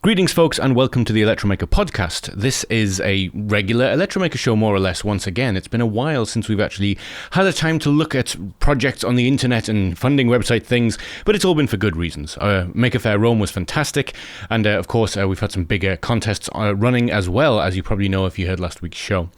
Greetings, folks, and welcome to the Electromaker podcast. This is a regular Electromaker show, more or less, once again. It's been a while since we've actually had a time to look at projects on the internet and funding website things, but it's all been for good reasons. Maker Faire Rome was fantastic, and of course, we've had some bigger contests running as well, as you probably know if you heard last week's show.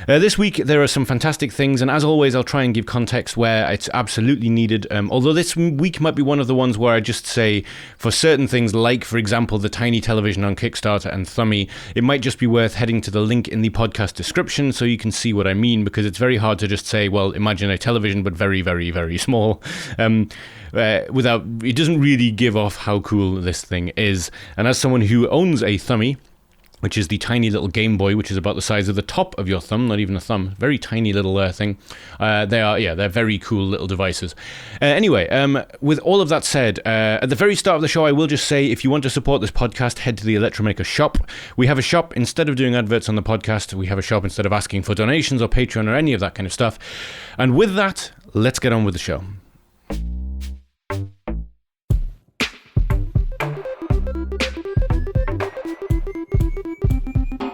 This week, there are some fantastic things, and as always, I'll try and give context where it's absolutely needed, although this week might be one of the ones where I just say, for certain things, like, for example, the tiny television on Kickstarter and Thummy, it might just be worth heading to the link in the podcast description so you can see what I mean, because it's very hard to just say, well, imagine a television but very, very, very small, without, it doesn't really give off how cool this thing is. And as someone who owns a Thummy, which is the tiny little Game Boy, which is about the size of the top of your thumb, not even a thumb, very tiny little thing. They're very cool little devices. Anyway, with all of that said, at the very start of the show, I will just say, if you want to support this podcast, head to the Electromaker shop. We have a shop. Instead of doing adverts on the podcast, we have a shop instead of asking for donations or Patreon or any of that kind of stuff. And with that, let's get on with the show.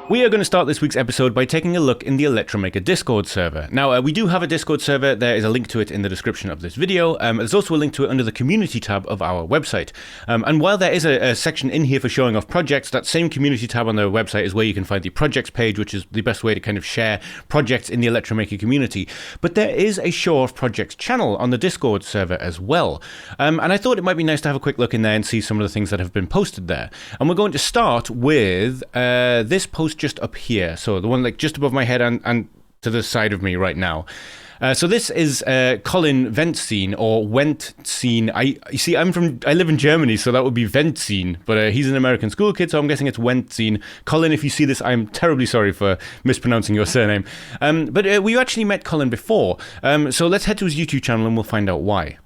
We are going to start this week's episode by taking a look in the Electromaker Discord server. Now, we do have a Discord server. There is a link to it in the description of this video. There's also a link to it under the community tab of our website. And while there is a section in here for showing off projects, that same community tab on the website is where you can find the projects page, which is the best way to kind of share projects in the Electromaker community. But there is a show off projects channel on the Discord server as well. And I thought it might be nice to have a quick look in there and see some of the things that have been posted there. And we're going to start with this post just up here, so the one like just above my head and to the side of me right now. So this is Colin Ventzine, or Wentzine. I live in Germany, so that would be Ventzine, but he's an American school kid, so I'm guessing it's Wentzine. Colin, if you see this, I'm terribly sorry for mispronouncing your surname. But we actually met Colin before, so let's head to his YouTube channel and we'll find out why.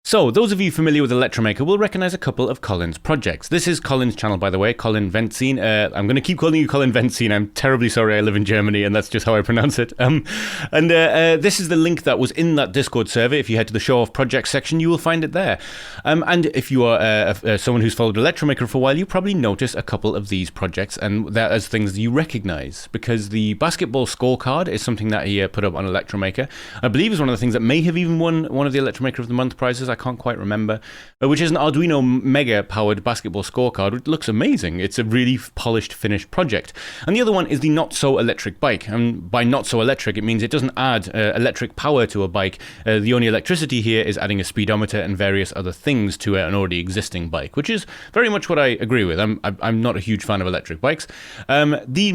So, those of you familiar with Electromaker will recognize a couple of Colin's projects. This is Colin's channel, by the way, Colin Ventzine. I'm going to keep calling you Colin Ventzine. I'm terribly sorry, I live in Germany, and that's just how I pronounce it. This is the link that was in that Discord server. If you head to the Show Off Projects section, you will find it there. And if you are someone who's followed Electromaker for a while, you probably notice a couple of these projects, and that as things you recognize, because the basketball scorecard is something that he put up on Electromaker. I believe is one of the things that may have even won one of the Electromaker of the Month prizes. I can't quite remember, which is an Arduino Mega powered basketball scorecard, which looks amazing. It's a really polished, finished project. And the other one is the Not So Electric bike. And by not so electric, it means it doesn't add electric power to a bike. The only electricity here is adding a speedometer and various other things to an already existing bike, which is very much what I agree with. I'm not a huge fan of electric bikes. The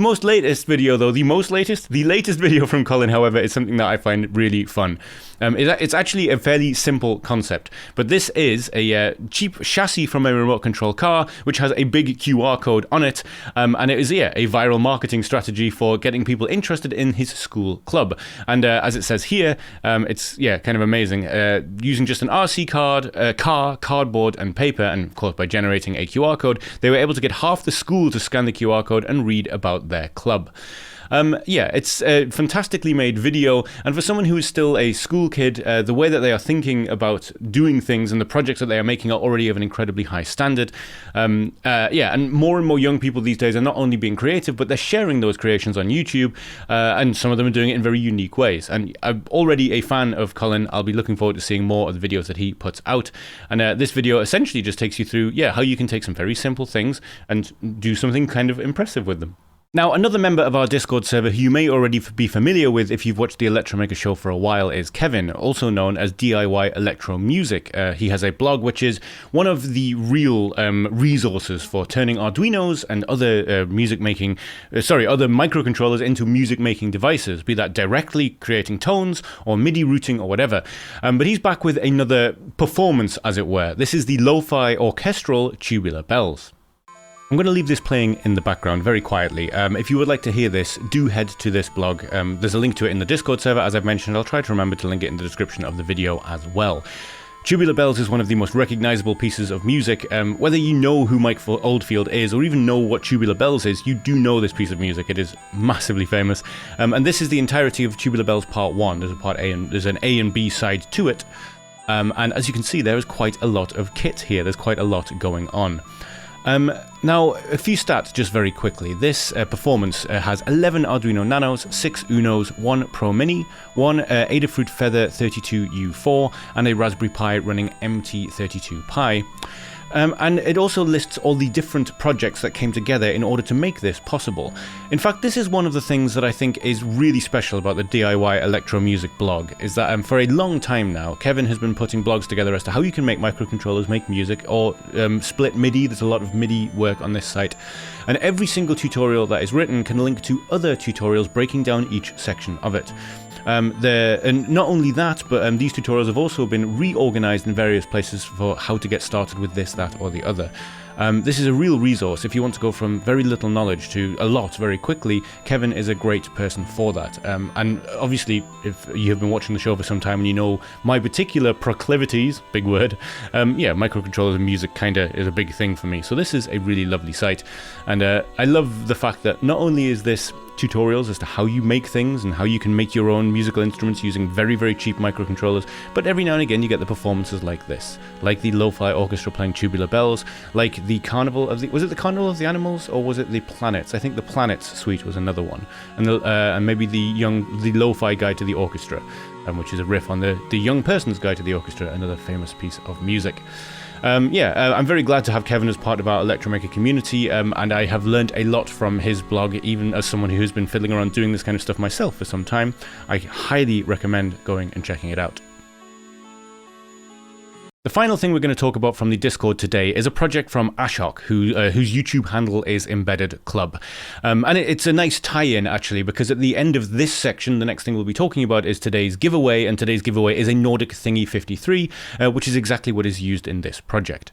latest video from Colin, however, is something that I find really fun. It's actually a fairly simple concept, but this is a cheap chassis from a remote control car, which has a big QR code on it, and it is a viral marketing strategy for getting people interested in his school club. And as it says here, it's kind of amazing. Using just an RC card, cardboard, and paper, and of course by generating a QR code, they were able to get half the school to scan the QR code and read about their club. It's a fantastically made video, and for someone who is still a school kid, the way that they are thinking about doing things and the projects that they are making are already of an incredibly high standard. And more and more young people these days are not only being creative, but they're sharing those creations on YouTube, and some of them are doing it in very unique ways. And I'm already a fan of Colin. I'll be looking forward to seeing more of the videos that he puts out. And this video essentially just takes you through, how you can take some very simple things and do something kind of impressive with them. Now, another member of our Discord server who you may already be familiar with if you've watched the Electromaker Show for a while is Kevin, also known as DIY Electro Music. He has a blog which is one of the real resources for turning Arduinos and other other microcontrollers into music-making devices, be that directly creating tones or MIDI routing or whatever. But he's back with another performance, as it were. This is the lo-fi orchestral Tubular Bells. I'm going to leave this playing in the background very quietly. If you would like to hear this, do head to this blog. There's a link to it in the Discord server, as I've mentioned. I'll try to remember to link it in the description of the video as well. Tubular Bells is one of the most recognizable pieces of music. Whether you know who Mike Oldfield is or even know what Tubular Bells is, you do know this piece of music. It is massively famous. And this is the entirety of Tubular Bells Part 1. There's a Part A and there's an A and B side to it. And as you can see, there is quite a lot of kit here. There's quite a lot going on. Now, a few stats just very quickly. This performance has 11 Arduino Nanos, 6 Unos, 1 Pro Mini, 1 Adafruit Feather 32U4, and a Raspberry Pi running MT32Pi. And it also lists all the different projects that came together in order to make this possible. In fact, this is one of the things that I think is really special about the DIY Electro Music blog, is that for a long time now, Kevin has been putting blogs together as to how you can make microcontrollers, make music, or split MIDI. There's a lot of MIDI work on this site. And every single tutorial that is written can link to other tutorials breaking down each section of it. And not only that, but these tutorials have also been reorganized in various places for how to get started with this, that, or the other. This is a real resource. If you want to go from very little knowledge to a lot very quickly, Kevin is a great person for that. And obviously, if you have been watching the show for some time and you know my particular proclivities, big word, yeah, microcontrollers and music kinda is a big thing for me. So this is a really lovely site. And I love the fact that not only is this tutorials as to how you make things and how you can make your own musical instruments using very, very cheap microcontrollers, but every now and again you get the performances like this, like the lo-fi orchestra playing Tubular Bells, like the Carnival of the, was it the Carnival of the Animals or was it the Planets? I think the Planets suite was another one, and maybe the lo-fi guide to the orchestra, which is a riff on the young person's guide to the orchestra, another famous piece of music. I'm very glad to have Kevin as part of our Electromaker community, and I have learned a lot from his blog, even as someone who's been fiddling around doing this kind of stuff myself for some time. I highly recommend going and checking it out. The final thing we're going to talk about from the Discord today is a project from Ashok, whose YouTube handle is Embedded Club. And it's a nice tie-in, actually, because at the end of this section, the next thing we'll be talking about is today's giveaway, and today's giveaway is a Nordic Thingy 53, which is exactly what is used in this project.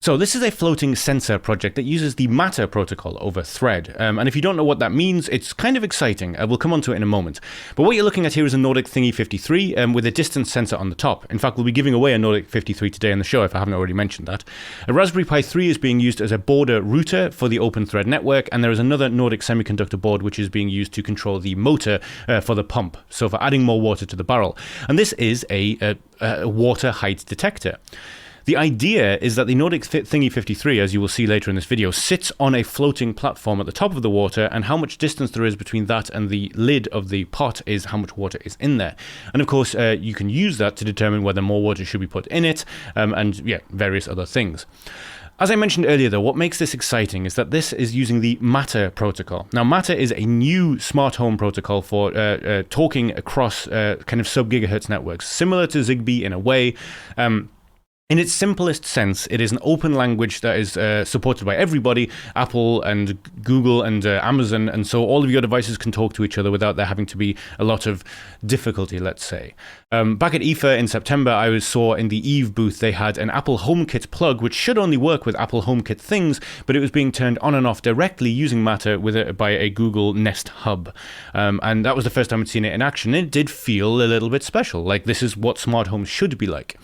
So this is a floating sensor project that uses the Matter protocol over Thread. And if you don't know what that means, it's kind of exciting. We'll come on to it in a moment. But what you're looking at here is a Nordic Thingy 53 with a distance sensor on the top. In fact, we'll be giving away a Nordic 53 today on the show if I haven't already mentioned that. A Raspberry Pi 3 is being used as a border router for the Open Thread network, and there is another Nordic semiconductor board which is being used to control the motor for the pump, so for adding more water to the barrel. And this is a water height detector. The idea is that the Nordic Thingy 53, as you will see later in this video, sits on a floating platform at the top of the water, and how much distance there is between that and the lid of the pot is how much water is in there. And of course, you can use that to determine whether more water should be put in it, and yeah, various other things. As I mentioned earlier, though, what makes this exciting is that this is using the Matter protocol. Now, Matter is a new smart home protocol for talking across kind of sub-gigahertz networks, similar to Zigbee in a way. In its simplest sense, it is an open language that is supported by everybody, Apple and Google and Amazon, and so all of your devices can talk to each other without there having to be a lot of difficulty, let's say. Back at IFA in September, I saw in the Eve booth they had an Apple HomeKit plug, which should only work with Apple HomeKit things, but it was being turned on and off directly using Matter by a Google Nest Hub. And that was the first time I'd seen it in action. It did feel a little bit special, like this is what smart homes should be like.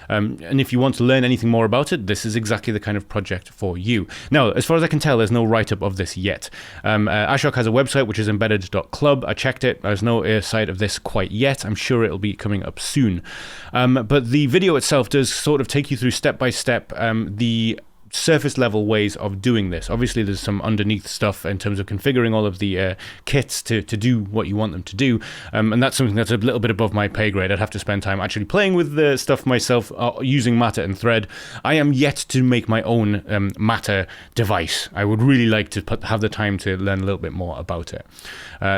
And if you want to learn anything more about it, this is exactly the kind of project for you. Now, as far as I can tell, there's no write-up of this yet. Ashok has a website, which is embedded.club. I checked it. There's no site of this quite yet. I'm sure it'll be coming up soon. But the video itself does sort of take you through step-by-step the surface level ways of doing this. Obviously there's some underneath stuff in terms of configuring all of the kits to do what you want them to do, and that's something that's a little bit above my pay grade. I'd have to spend time actually playing with the stuff myself, using Matter and Thread. I am yet to make my own Matter device. I would really like to have the time to learn a little bit more about it.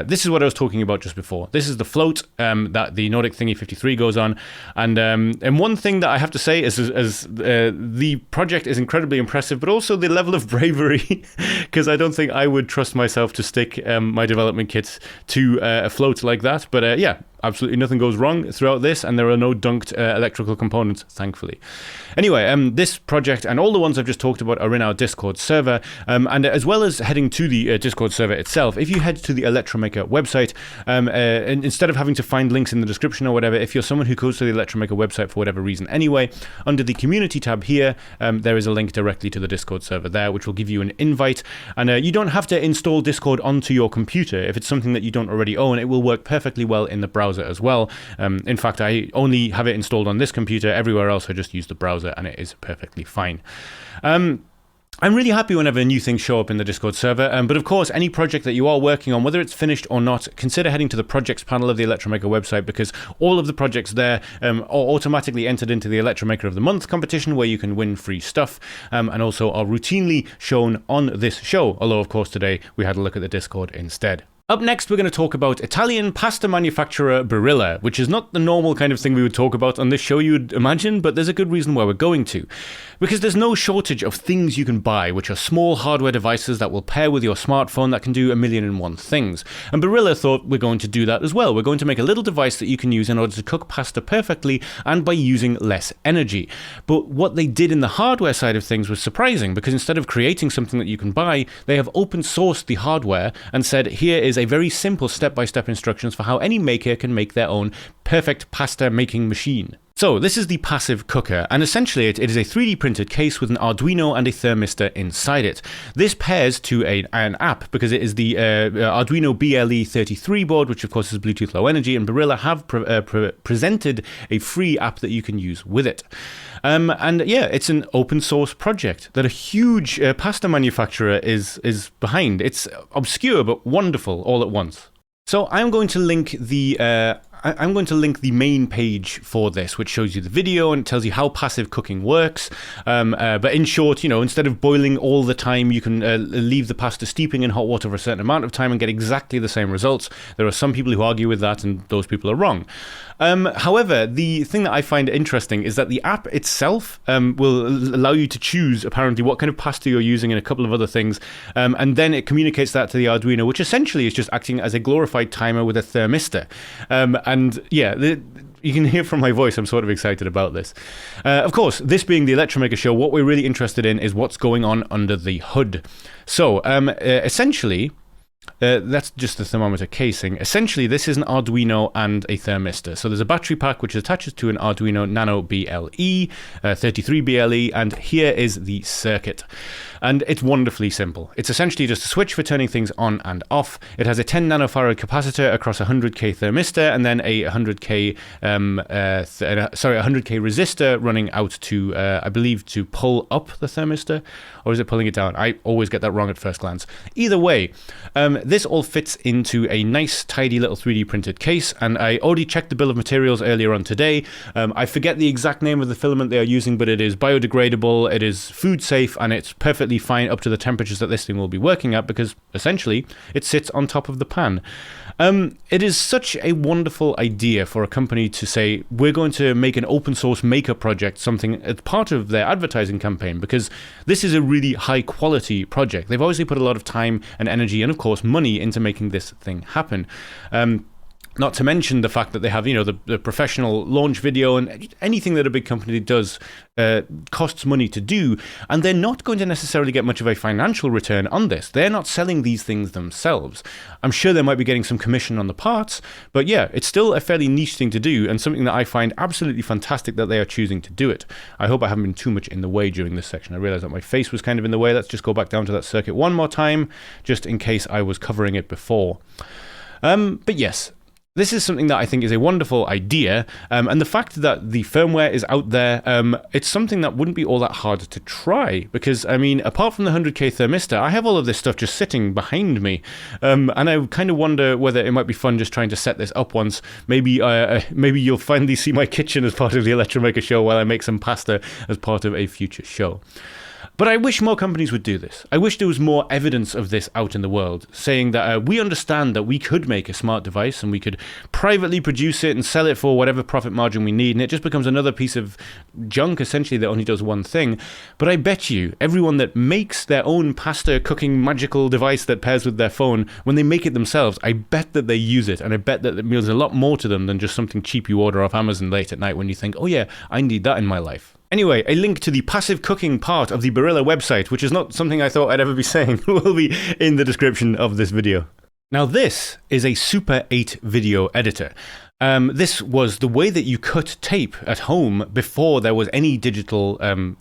This is what I was talking about just before. This is the float that the Nordic Thingy 53 goes on, and one thing that I have to say is the project is incredibly impressive, but also the level of bravery, because I don't think I would trust myself to stick my development kits to a float like that. But yeah, absolutely nothing goes wrong throughout this, and there are no dunked electrical components, thankfully. Anyway, this project and all the ones I've just talked about are in our Discord server, and as well as heading to the Discord server itself, if you head to the Electromaker website, and instead of having to find links in the description or whatever, if you're someone who goes to the Electromaker website for whatever reason anyway, under the community tab here, there is a link directly to the Discord server there, which will give you an invite, and you don't have to install Discord onto your computer. If it's something that you don't already own, it will work perfectly well in the browser as well. In fact, I only have it installed on this computer. Everywhere else I just use the browser, and it is perfectly fine. I'm really happy whenever new things show up in the Discord server, but of course, any project that you are working on, whether it's finished or not, consider heading to the projects panel of the Electromaker website, because all of the projects there are automatically entered into the Electromaker of the Month competition, where you can win free stuff, and also are routinely shown on this show, although of course today we had a look at the Discord instead. Up next, we're going to talk about Italian pasta manufacturer Barilla, which is not the normal kind of thing we would talk about on this show, you would imagine, but there's a good reason why we're going to. Because there's no shortage of things you can buy, which are small hardware devices that will pair with your smartphone that can do 1,000,001 things. And Barilla thought we're going to do that as well. We're going to make a little device that you can use in order to cook pasta perfectly and by using less energy. But what they did in the hardware side of things was surprising, because instead of creating something that you can buy, they have open sourced the hardware and said, here is a very simple step-by-step instructions for how any maker can make their own perfect pasta making machine. So this is the passive cooker, and essentially it is a 3D printed case with an Arduino and a thermistor inside it. This pairs to an app, because it is the Arduino BLE33 board, which of course is Bluetooth Low Energy, and Barilla have presented a free app that you can use with it. And yeah, it's an open source project that a huge pasta manufacturer is behind. It's obscure but wonderful all at once. So I'm going to link the main page for this, which shows you the video and it tells you how passive cooking works. But in short, instead of boiling all the time, you can leave the pasta steeping in hot water for a certain amount of time and get exactly the same results. There are some people who argue with that, and those people are wrong. However, the thing that I find interesting is that the app itself will allow you to choose, apparently, what kind of pasta you're using and a couple of other things. And then it communicates that to the Arduino, which essentially is just acting as a glorified timer with a thermistor. And yeah, you can hear from my voice, I'm sort of excited about this. Of course, this being the Electromaker Show, what we're really interested in is what's going on under the hood. So, essentially, that's just the thermometer casing. Essentially, this is an Arduino and a thermistor. So there's a battery pack which attaches to an Arduino Nano BLE, 33BLE, and here is the circuit. And it's wonderfully simple. It's essentially just a switch for turning things on and off. It has a 10 nanofarad capacitor across a 100k thermistor, and then a 100k resistor running out to, I believe, to pull up the thermistor, or is it pulling it down? I always get that wrong at first glance. Either way, this all fits into a nice, tidy little 3D printed case, and I already checked the bill of materials earlier on today. I forget the exact name of the filament they are using, but it is biodegradable, it is food safe, and it's perfectly fine up to the temperatures that this thing will be working at, because essentially it sits on top of the pan. It is such a wonderful idea for a company to say, we're going to make an open source maker project something as part of their advertising campaign, because this is a really high quality project. They've obviously put a lot of time and energy and of course money into making this thing happen. Not to mention the fact that they have, the professional launch video, and anything that a big company does costs money to do, and they're not going to necessarily get much of a financial return on this. They're not selling these things themselves. I'm sure they might be getting some commission on the parts, but yeah, it's still a fairly niche thing to do, and something that I find absolutely fantastic that they are choosing to do it. I hope I haven't been too much in the way during this section. I realized that my face was kind of in the way. Let's just go back down to that circuit one more time, just in case I was covering it before. But yes, this is something that I think is a wonderful idea, and the fact that the firmware is out there, it's something that wouldn't be all that hard to try, because, I mean, apart from the 100k thermistor, I have all of this stuff just sitting behind me, and I kind of wonder whether it might be fun just trying to set this up once. Maybe you'll finally see my kitchen as part of the Electromaker Show while I make some pasta as part of a future show. But I wish more companies would do this. I wish there was more evidence of this out in the world, saying that we understand that we could make a smart device and we could privately produce it and sell it for whatever profit margin we need, and it just becomes another piece of junk, essentially, that only does one thing. But I bet you, everyone that makes their own pasta cooking magical device that pairs with their phone, when they make it themselves, I bet that they use it, and I bet that it means a lot more to them than just something cheap you order off Amazon late at night when you think, oh yeah, I need that in my life. Anyway, a link to the passive cooking part of the Barilla website, which is not something I thought I'd ever be saying, will be in the description of this video. Now, this is a Super 8 video editor. This was the way that you cut tape at home before there was any digital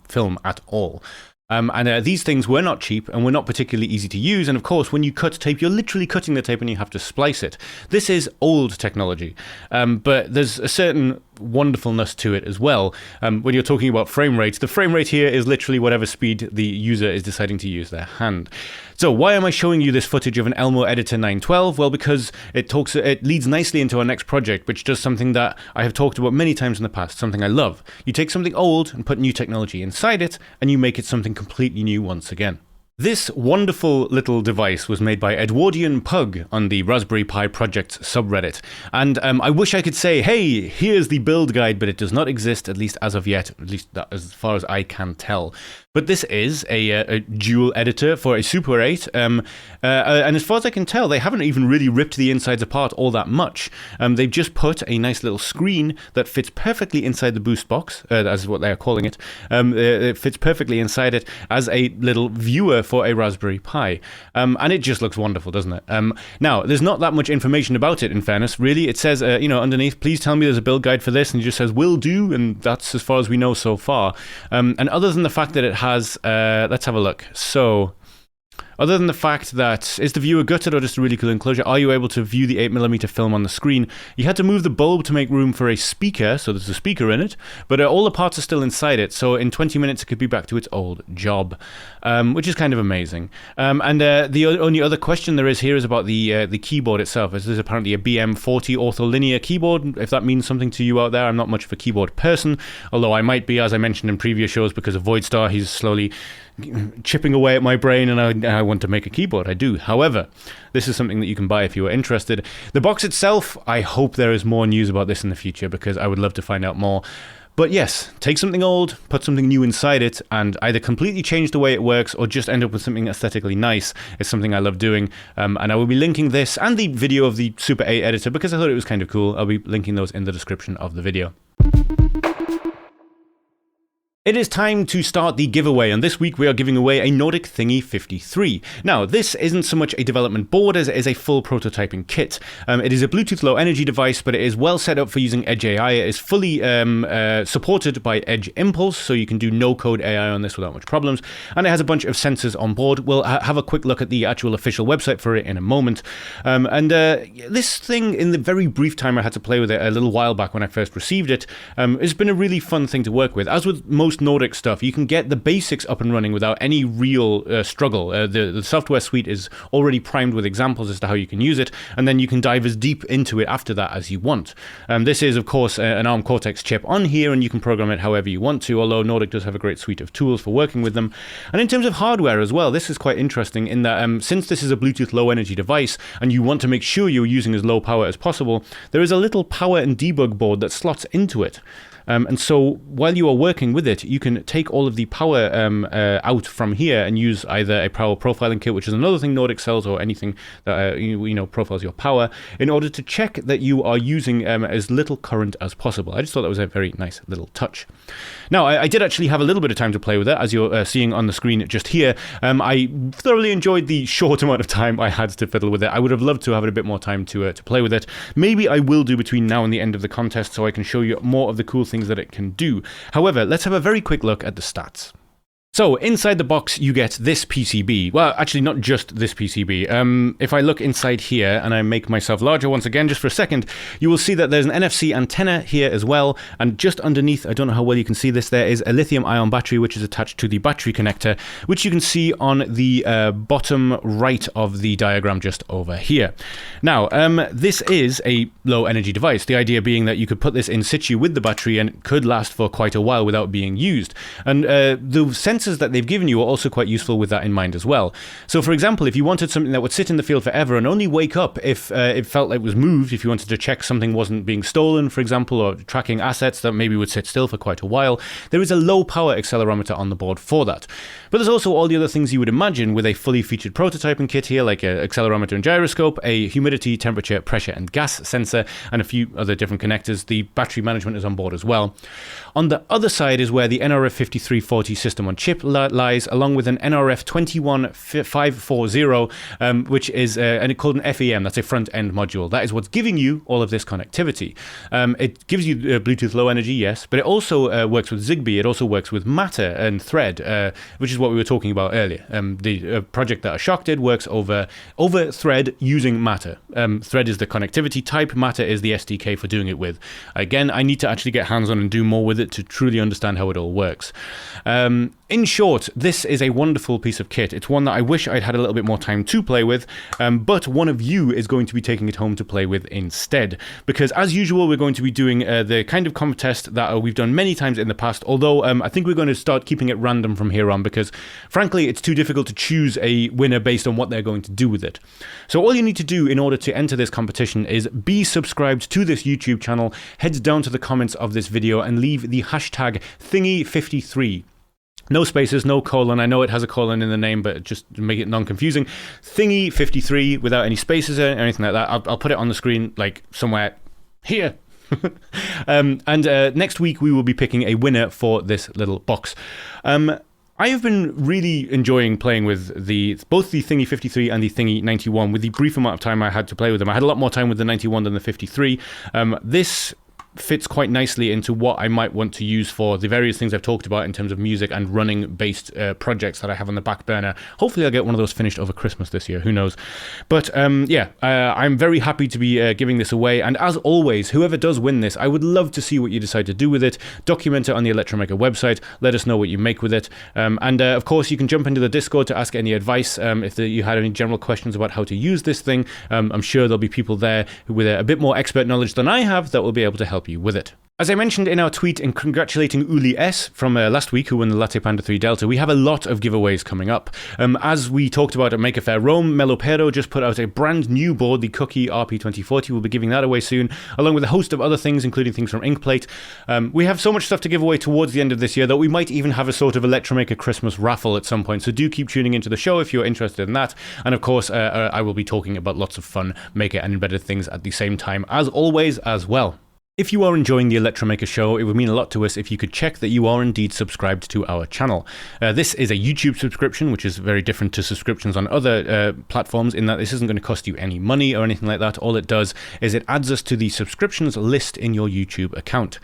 film at all. And these things were not cheap and were not particularly easy to use. And of course, when you cut tape, you're literally cutting the tape and you have to splice it. This is old technology, but there's a certain wonderfulness to it as well. When you're talking about frame rates, the frame rate here is literally whatever speed the user is deciding to use their hand. So why am I showing you this footage of an Elmo Editor 912? Well, because it leads nicely into our next project, which does something that I have talked about many times in the past, something I love. You take something old and put new technology inside it, and you make it something completely new once again. This wonderful little device was made by Edwardian Pug on the Raspberry Pi Project subreddit. And I wish I could say, hey, here's the build guide, but it does not exist, at least as of yet, at least as far as I can tell. But this is a dual editor for a Super 8, and as far as I can tell, they haven't even really ripped the insides apart all that much. They've just put a nice little screen that fits perfectly inside the boost box, as what they are calling it. It fits perfectly inside it as a little viewer for a Raspberry Pi, and it just looks wonderful, doesn't it? Now, there's not that much information about it, in fairness, really. It says, underneath, please tell me there's a build guide for this, and it just says, will do, and that's as far as we know so far. And other than the fact that it has, let's have a look. So, other than the fact that, is the viewer gutted or just a really cool enclosure? Are you able to view the 8mm film on the screen? You had to move the bulb to make room for a speaker, so there's a speaker in it, but all the parts are still inside it, so in 20 minutes it could be back to its old job, which is kind of amazing. And the only other question there is here is about the keyboard itself. This is apparently a BM40 ortholinear keyboard. If that means something to you out there, I'm not much of a keyboard person, although I might be, as I mentioned in previous shows, because of Voidstar. He's slowly chipping away at my brain, and I want to make a keyboard. I do. However, this is something that you can buy if you are interested. The box itself, I hope there is more news about this in the future, because I would love to find out more. But yes, take something old, put something new inside it, and either completely change the way it works or just end up with something aesthetically nice. It's something I love doing, and I will be linking this and the video of the Super 8 editor because I thought it was kind of cool. I'll be linking those in the description of the video. It is time to start the giveaway, and this week we are giving away a Nordic Thingy 53. Now, this isn't so much a development board as it is a full prototyping kit. It is a Bluetooth Low Energy device, but it is well set up for using Edge AI. It is fully supported by Edge Impulse, so you can do no-code AI on this without much problems, and it has a bunch of sensors on board. We'll have a quick look at the actual official website for it in a moment. This thing, in the very brief time I had to play with it a little while back when I first received it, has been a really fun thing to work with. As with most Nordic stuff, you can get the basics up and running without any real struggle. The software suite is already primed with examples as to how you can use it, and then you can dive as deep into it after that as you want. This is, of course, an ARM Cortex chip on here, and you can program it however you want to, although Nordic does have a great suite of tools for working with them. And in terms of hardware as well, this is quite interesting in that since this is a Bluetooth Low Energy device, and you want to make sure you're using as low power as possible, there is a little power and debug board that slots into it. And so while you are working with it, you can take all of the power out from here and use either a power profiling kit, which is another thing Nordic sells, or anything that profiles your power, in order to check that you are using as little current as possible. I just thought that was a very nice little touch. Now, I did actually have a little bit of time to play with it, as you're seeing on the screen just here. I thoroughly enjoyed the short amount of time I had to fiddle with it. I would have loved to have a bit more time to play with it. Maybe I will do between now and the end of the contest, so I can show you more of the cool things that it can do. However, let's have a very quick look at the stats. So, inside the box, you get this PCB. Well, actually, not just this PCB. If I look inside here, and I make myself larger once again, just for a second, you will see that there's an NFC antenna here as well, and just underneath, I don't know how well you can see this, there is a lithium-ion battery, which is attached to the battery connector, which you can see on the bottom right of the diagram just over here. Now, this is a low-energy device, the idea being that you could put this in situ with the battery, and it could last for quite a while without being used. And the sensors that they've given you are also quite useful with that in mind as well. So, for example, if you wanted something that would sit in the field forever and only wake up if it felt like it was moved, if you wanted to check something wasn't being stolen, for example, or tracking assets that maybe would sit still for quite a while, there is a low power accelerometer on the board for that. But there's also all the other things you would imagine with a fully featured prototyping kit here, like an accelerometer and gyroscope, a humidity, temperature, pressure, and gas sensor, and a few other different connectors. The battery management is on board as well. On the other side is where the NRF 5340 system on chip chip lies along with an NRF 21540, which is called an FEM. That's a front-end module. That is what's giving you all of this connectivity. It gives you Bluetooth Low Energy, yes, but it also works with Zigbee. It also works with Matter and Thread, which is what we were talking about earlier. The project that Ashok did works over Thread using Matter. Thread is the connectivity type. Matter is the SDK for doing it with. Again, I need to actually get hands-on and do more with it to truly understand how it all works. In short, this is a wonderful piece of kit. It's one that I wish I'd had a little bit more time to play with, but one of you is going to be taking it home to play with instead. Because as usual, we're going to be doing the kind of contest that we've done many times in the past, although I think we're going to start keeping it random from here on because, frankly, it's too difficult to choose a winner based on what they're going to do with it. So all you need to do in order to enter this competition is be subscribed to this YouTube channel, head down to the comments of this video and leave the hashtag thingy53. No spaces, no colon. I know it has a colon in the name, but just to make it non-confusing. Thingy53 without any spaces or anything like that. I'll put it on the screen like somewhere here. Next week we will be picking a winner for this little box. I have been really enjoying playing with both the Thingy 53 and the Thingy 91 with the brief amount of time I had to play with them. I had a lot more time with the 91 than the 53. This fits quite nicely into what I might want to use for the various things I've talked about in terms of music and running based projects that I have on the back burner. Hopefully I'll get one of those finished over Christmas this year, who knows. But I'm very happy to be giving this away, and as always, whoever does win this, I would love to see what you decide to do with it. Document it on the Electromaker website, let us know what you make with it, of course you can jump into the Discord to ask any advice if you had any general questions about how to use this thing. I'm sure there'll be people there with a bit more expert knowledge than I have that will be able to help you with it. As I mentioned in our tweet in congratulating Uli S from last week, who won the Latte Panda 3 Delta, we have a lot of giveaways coming up. As we talked about at Maker Faire Rome, Melopero just put out a brand new board, the Cookie RP2040. We'll be giving that away soon, along with a host of other things, including things from Inkplate. We have so much stuff to give away towards the end of this year that we might even have a sort of Electromaker Christmas raffle at some point, so do keep tuning into the show if you're interested in that. And of course, I will be talking about lots of fun Maker and embedded things at the same time, as always, as well. If you are enjoying the Electromaker Show, it would mean a lot to us if you could check that you are indeed subscribed to our channel. This is a YouTube subscription, which is very different to subscriptions on other platforms in that this isn't going to cost you any money or anything like that. All it does is it adds us to the subscriptions list in your YouTube account.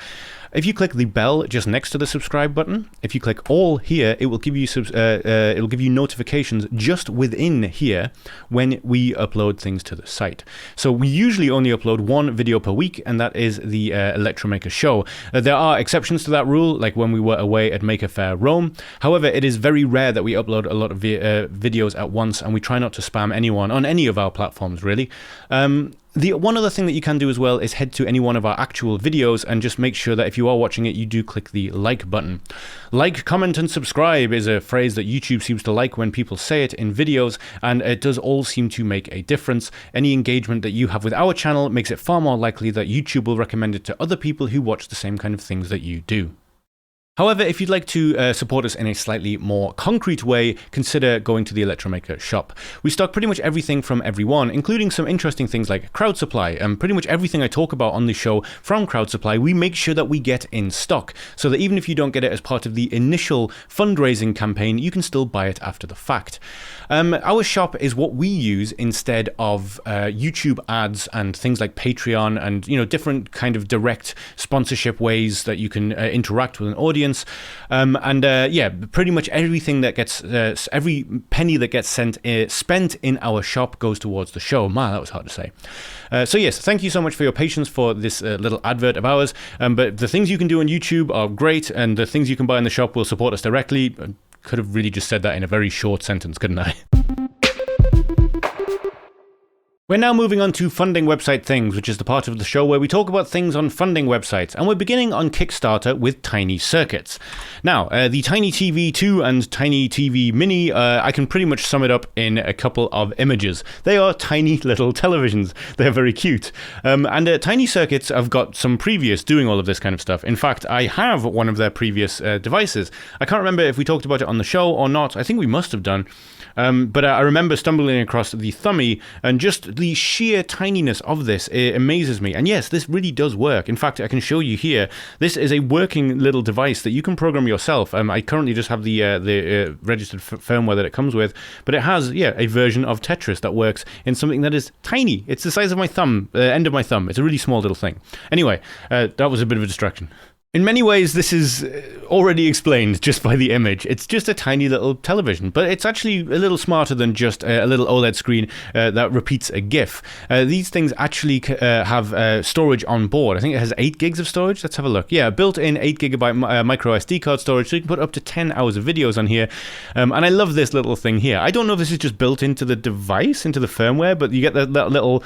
If you click the bell just next to the subscribe button, if you click all here, it will give you notifications just within here when we upload things to the site. So we usually only upload one video per week, and that is the Electromaker Show. There are exceptions to that rule, like when we were away at Maker Faire Rome. However, it is very rare that we upload a lot of videos at once, and we try not to spam anyone on any of our platforms, really. The one other thing that you can do as well is head to any one of our actual videos and just make sure that if you are watching it, you do click the like button. Like, comment, and subscribe is a phrase that YouTube seems to like when people say it in videos, and it does all seem to make a difference. Any engagement that you have with our channel makes it far more likely that YouTube will recommend it to other people who watch the same kind of things that you do. However, if you'd like to support us in a slightly more concrete way, consider going to the Electromaker shop. We stock pretty much everything from everyone, including some interesting things like crowd supply. Pretty much everything I talk about on the show from crowd supply, we make sure that we get in stock, so that even if you don't get it as part of the initial fundraising campaign, you can still buy it after the fact. Our shop is what we use instead of YouTube ads and things like Patreon and different kind of direct sponsorship ways that you can interact with an audience. Pretty much everything that gets every penny that gets spent in our shop goes towards the show. Man, that was hard to say. So yes, thank you so much for your patience for this little advert of ours. But the things you can do on YouTube are great, and the things you can buy in the shop will support us directly. I could have really just said that in a very short sentence, couldn't I? We're now moving on to funding website things, which is the part of the show where we talk about things on funding websites, and we're beginning on Kickstarter with Tinycircuits. Now, the Tiny TV 2 and Tiny TV Mini, I can pretty much sum it up in a couple of images. They are tiny little televisions. They're very cute. Tinycircuits have got some previous doing all of this kind of stuff. In fact, I have one of their previous devices. I can't remember if we talked about it on the show or not. I think we must have done. But I remember stumbling across the Thummy, and just the sheer tininess of this, it amazes me. And yes, this really does work. In fact, I can show you here. This is a working little device that you can program yourself. I currently just have the registered firmware that it comes with, but it has, a version of Tetris that works in something that is tiny. It's the size of my thumb, end of my thumb. It's a really small little thing. Anyway, that was a bit of a distraction. In many ways, this is already explained just by the image. It's just a tiny little television, but it's actually a little smarter than just a little OLED screen that repeats a GIF. These things actually have storage on board. I think it has 8 gigs of storage. Let's have a look. Yeah, built-in 8 gigabyte micro SD card storage, so you can put up to 10 hours of videos on here. And I love this little thing here. I don't know if this is just built into the device, into the firmware, but you get that little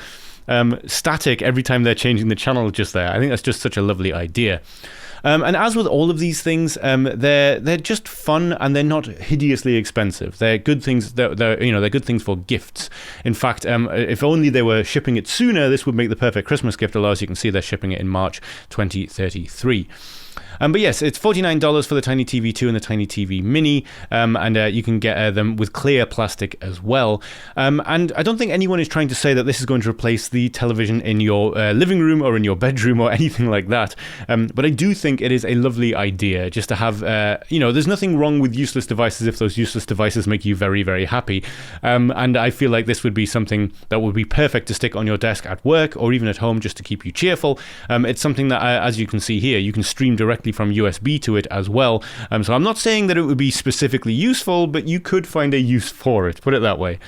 static every time they're changing the channel just there. I think that's just such a lovely idea. And as with all of these things, they're just fun, and they're not hideously expensive. They're good things. They're good things for gifts. In fact, if only they were shipping it sooner, this would make the perfect Christmas gift. Although, as you can see, they're shipping it in March 2033. But yes, it's $49 for the Tiny TV 2 and the Tiny TV Mini, and you can get them with clear plastic as well. And I don't think anyone is trying to say that this is going to replace the television in your living room or in your bedroom or anything like that. But I do think it is a lovely idea just to have, there's nothing wrong with useless devices if those useless devices make you very, very happy. And I feel like this would be something that would be perfect to stick on your desk at work or even at home just to keep you cheerful. It's something that, as you can see here, you can stream directly from USB to it as well. So I'm not saying that it would be specifically useful, but you could find a use for it, put it that way.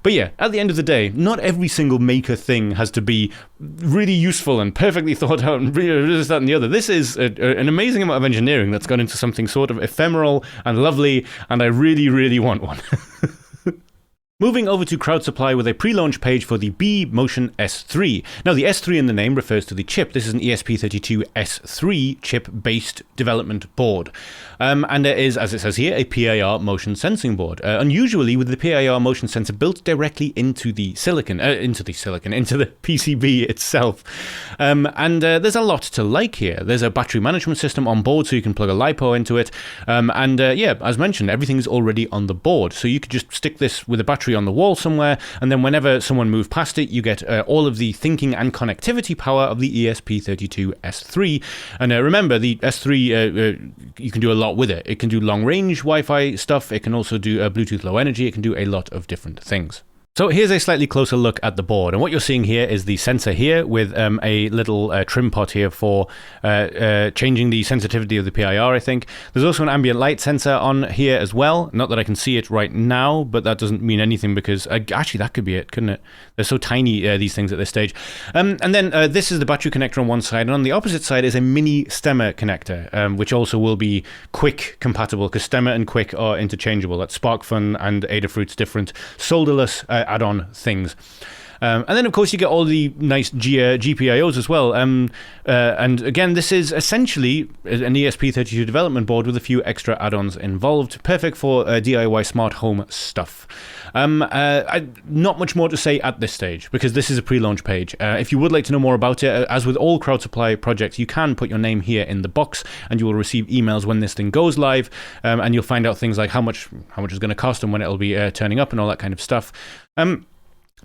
But yeah, at the end of the day, not every single maker thing has to be really useful and perfectly thought out and this, that, and the other. This is an amazing amount of engineering that's gone into something sort of ephemeral and lovely, and I really, really want one. Moving over to Crowd Supply with a pre-launch page for the B-Motion S3. Now, the S3 in the name refers to the chip. This is an ESP32 S3 chip-based development board. And it is, as it says here, a PIR motion sensing board. Unusually, with the PIR motion sensor built directly into the PCB itself. There's a lot to like here. There's a battery management system on board, so you can plug a LiPo into it. As mentioned, everything's already on the board. So you could just stick this with a battery on the wall somewhere, and then whenever someone moves past it, you get all of the thinking and connectivity power of the ESP32 S3. And remember, the S3, you can do a lot with it. It can do long-range Wi-Fi stuff. It can also do Bluetooth Low Energy. It can do a lot of different things. So here's a slightly closer look at the board, and what you're seeing here is the sensor here with a little trim pot here for changing the sensitivity of the PIR, I think. There's also an ambient light sensor on here as well. Not that I can see it right now, but that doesn't mean anything because actually that could be it, couldn't it? They're so tiny, these things at this stage. And then this is the battery connector on one side, and on the opposite side is a mini stemmer connector, which also will be Quick compatible because stemmer and Quick are interchangeable. That's Sparkfun and Adafruit's different solderless add-on things. And then, of course, you get all the nice GPIOs as well. And again, this is essentially an ESP32 development board with a few extra add-ons involved. Perfect for DIY smart home stuff. Not much more to say at this stage because this is a pre-launch page. If you would like to know more about it, as with all Crowd Supply projects, you can put your name here in the box and you will receive emails when this thing goes live. And you'll find out things like how much it's going to cost and when it'll be turning up and all that kind of stuff.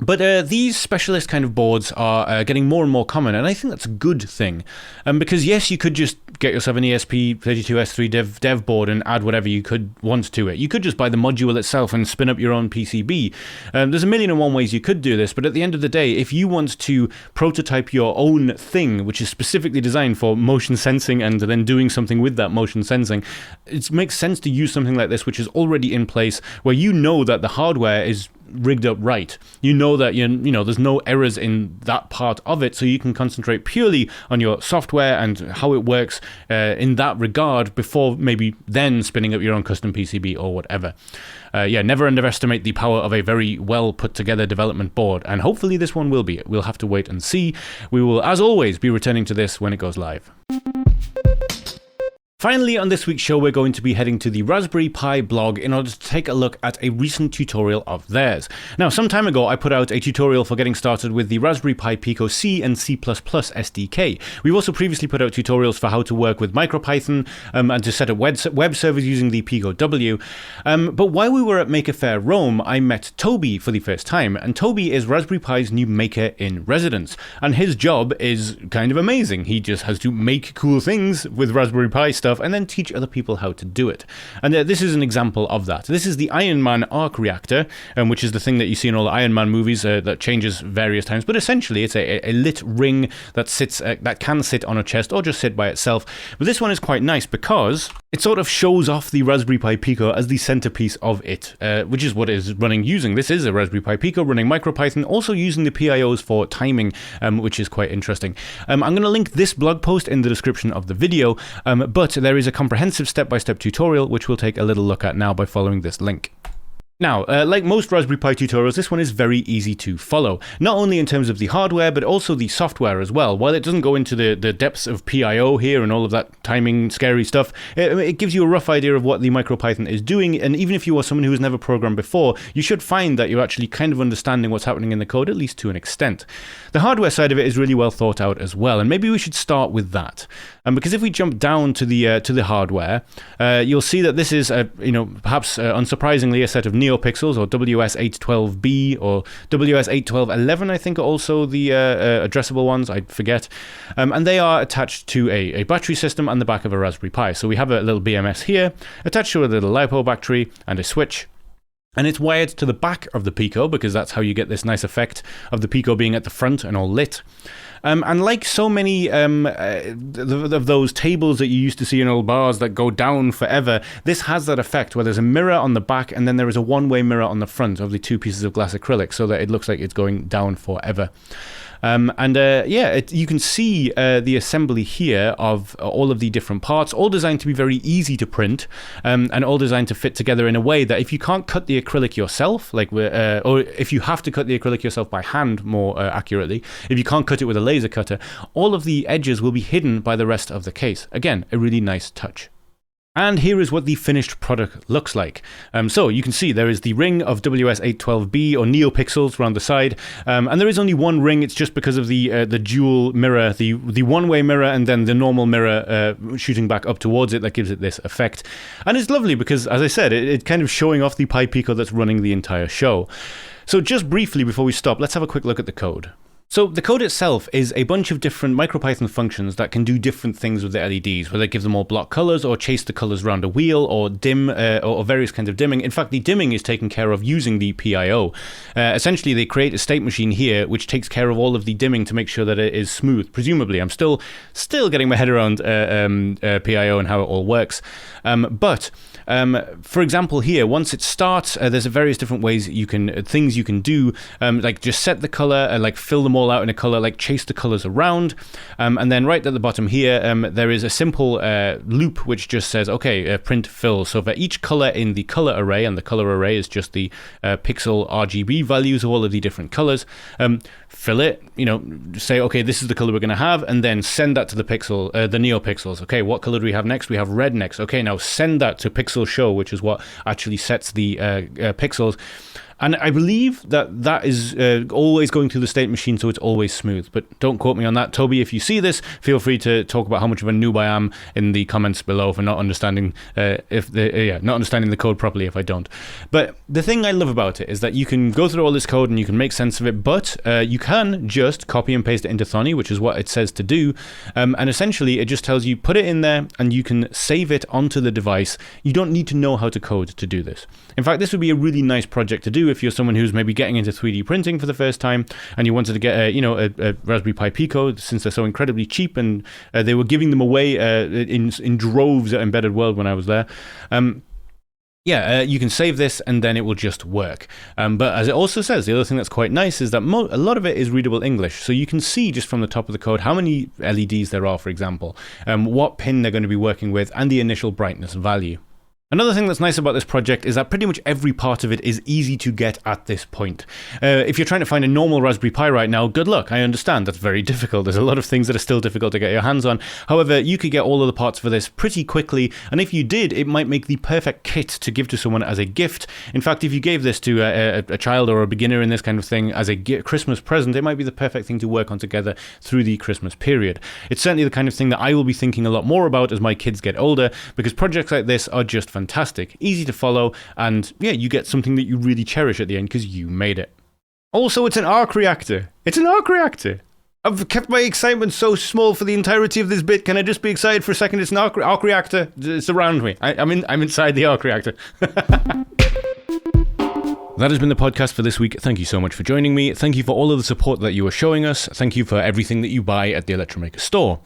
But these specialist kind of boards are getting more and more common, and I think that's a good thing. Because yes, you could just get yourself an ESP32S3 dev board and add whatever you could want to it. You could just buy the module itself and spin up your own PCB. There's a million and one ways you could do this, but at the end of the day, if you want to prototype your own thing, which is specifically designed for motion sensing and then doing something with that motion sensing, it makes sense to use something like this, which is already in place, where you know that the hardware is rigged up right. You know that you know there's no errors in that part of it, so you can concentrate purely on your software and how it works in that regard before maybe then spinning up your own custom PCB or whatever. Never underestimate the power of a very well put together development board, and hopefully this one will be. We'll have to wait and see. We will, as always, be returning to this when it goes live. Finally, on this week's show, we're going to be heading to the Raspberry Pi blog in order to take a look at a recent tutorial of theirs. Now, some time ago, I put out a tutorial for getting started with the Raspberry Pi Pico C and C++ SDK. We've also previously put out tutorials for how to work with MicroPython and to set up web servers using the Pico W. But while we were at Maker Faire Rome, I met Toby for the first time, and Toby is Raspberry Pi's new maker in residence. And his job is kind of amazing. He just has to make cool things with Raspberry Pi stuff and then teach other people how to do it. And this is an example of that. This is the Iron Man arc reactor, which is the thing that you see in all the Iron Man movies that changes various times. But essentially, it's a lit ring that sits that can sit on a chest or just sit by itself. But this one is quite nice because it sort of shows off the Raspberry Pi Pico as the centerpiece of it, which is what it is running using. This is a Raspberry Pi Pico running MicroPython, also using the PIOs for timing, which is quite interesting. I'm going to link this blog post in the description of the video, but there is a comprehensive step-by-step tutorial which we'll take a little look at now by following this link. Now, like most Raspberry Pi tutorials, this one is very easy to follow, not only in terms of the hardware, but also the software as well. While it doesn't go into the depths of PIO here and all of that timing, scary stuff, it gives you a rough idea of what the MicroPython is doing, and even if you are someone who has never programmed before, you should find that you're actually kind of understanding what's happening in the code, at least to an extent. The hardware side of it is really well thought out as well, and maybe we should start with that. Because if we jump down to the hardware, you'll see that this is, perhaps unsurprisingly, a set of NeoPixels, or WS812B, or WS81211, I think, are also the addressable ones, I forget. And they are attached to a battery system on the back of a Raspberry Pi. So we have a little BMS here, attached to a little LiPo battery and a switch. And it's wired to the back of the Pico, because that's how you get this nice effect of the Pico being at the front and all lit. And like so many of those tables that you used to see in old bars that go down forever, this has that effect where there's a mirror on the back and then there is a one-way mirror on the front of the two pieces of glass acrylic, so that it looks like it's going down forever. You can see the assembly here of all of the different parts, all designed to be very easy to print, and all designed to fit together in a way that if you can't cut the acrylic yourself, or if you have to cut the acrylic yourself by hand more accurately, if you can't cut it with a laser cutter, all of the edges will be hidden by the rest of the case. Again, a really nice touch. And here is what the finished product looks like. So you can see there is the ring of WS812B, or NeoPixels, around the side. And there is only one ring. It's just because of the dual mirror, the one-way mirror, and then the normal mirror shooting back up towards it that gives it this effect. And it's lovely because, as I said, it's kind of showing off the Pi Pico that's running the entire show. So just briefly before we stop, let's have a quick look at the code. So the code itself is a bunch of different MicroPython functions that can do different things with the LEDs, whether it gives them all block colors or chase the colors around a wheel or dim or various kinds of dimming. In fact, the dimming is taken care of using the PIO. Essentially, they create a state machine here which takes care of all of the dimming to make sure that it is smooth. Presumably, I'm still getting my head around PIO and how it all works. For example, here, once it starts, there's various different ways things you can do, like just set the color, like fill them all out in a color, like chase the colors around. And then right at the bottom here, there is a simple loop which just says, okay, print fill. So for each color in the color array, and the color array is just the pixel RGB values of all of the different colors, fill it, say, okay, this is the color we're going to have, and then send that to the NeoPixels. Okay, what color do we have next? We have red next. Okay, now send that to Pixel Show, which is what actually sets the pixels. And I believe that is always going through the state machine, so it's always smooth. But don't quote me on that. Toby, if you see this, feel free to talk about how much of a noob I am in the comments below for not understanding not understanding the code properly if I don't. But the thing I love about it is that you can go through all this code and you can make sense of it, but you can just copy and paste it into Thonny, which is what it says to do. And essentially, it just tells you, put it in there, and you can save it onto the device. You don't need to know how to code to do this. In fact, this would be a really nice project to do if you're someone who's maybe getting into 3D printing for the first time and you wanted to get a Raspberry Pi Pico, since they're so incredibly cheap, and they were giving them away in droves at Embedded World when I was there. You can save this and then it will just work. But as it also says, the other thing that's quite nice is that a lot of it is readable English. So you can see just from the top of the code how many LEDs there are, for example, what pin they're going to be working with, and the initial brightness value. Another thing that's nice about this project is that pretty much every part of it is easy to get at this point. If you're trying to find a normal Raspberry Pi right now, good luck. I understand that's very difficult. There's a lot of things that are still difficult to get your hands on. However, you could get all of the parts for this pretty quickly, and if you did, it might make the perfect kit to give to someone as a gift. In fact, if you gave this to a child or a beginner in this kind of thing as a Christmas present, it might be the perfect thing to work on together through the Christmas period. It's certainly the kind of thing that I will be thinking a lot more about as my kids get older, because projects like this are just fantastic, easy to follow, and yeah, you get something that you really cherish at the end because you made it. Also, it's an arc reactor. It's an arc reactor. I've kept my excitement so small for the entirety of this bit. Can I just be excited for a second? It's an arc reactor. It's around me. I'm inside the arc reactor. That has been the podcast for this week. Thank you so much for joining me. Thank you for all of the support that you are showing us. Thank you for everything that you buy at the Electromaker store.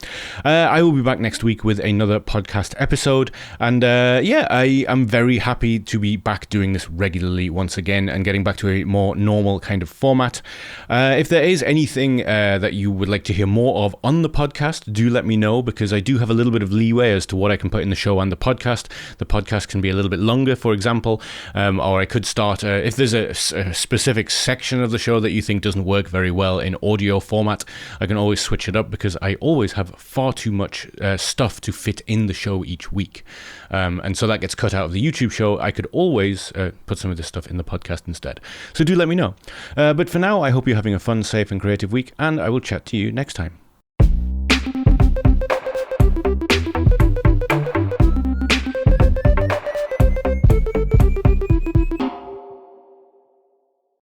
I will be back next week with another podcast episode. And I am very happy to be back doing this regularly once again and getting back to a more normal kind of format. If there is anything that you would like to hear more of on the podcast, do let me know, because I do have a little bit of leeway as to what I can put in the show and the podcast. The podcast can be a little bit longer, for example, or I could start, if there's a specific section of the show that you think doesn't work very well in audio format, I can always switch it up, because I always have far too much stuff to fit in the show each week. And so that gets cut out of the YouTube show. I could always put some of this stuff in the podcast instead. So do let me know. But for now, I hope you're having a fun, safe, and creative week, and I will chat to you next time.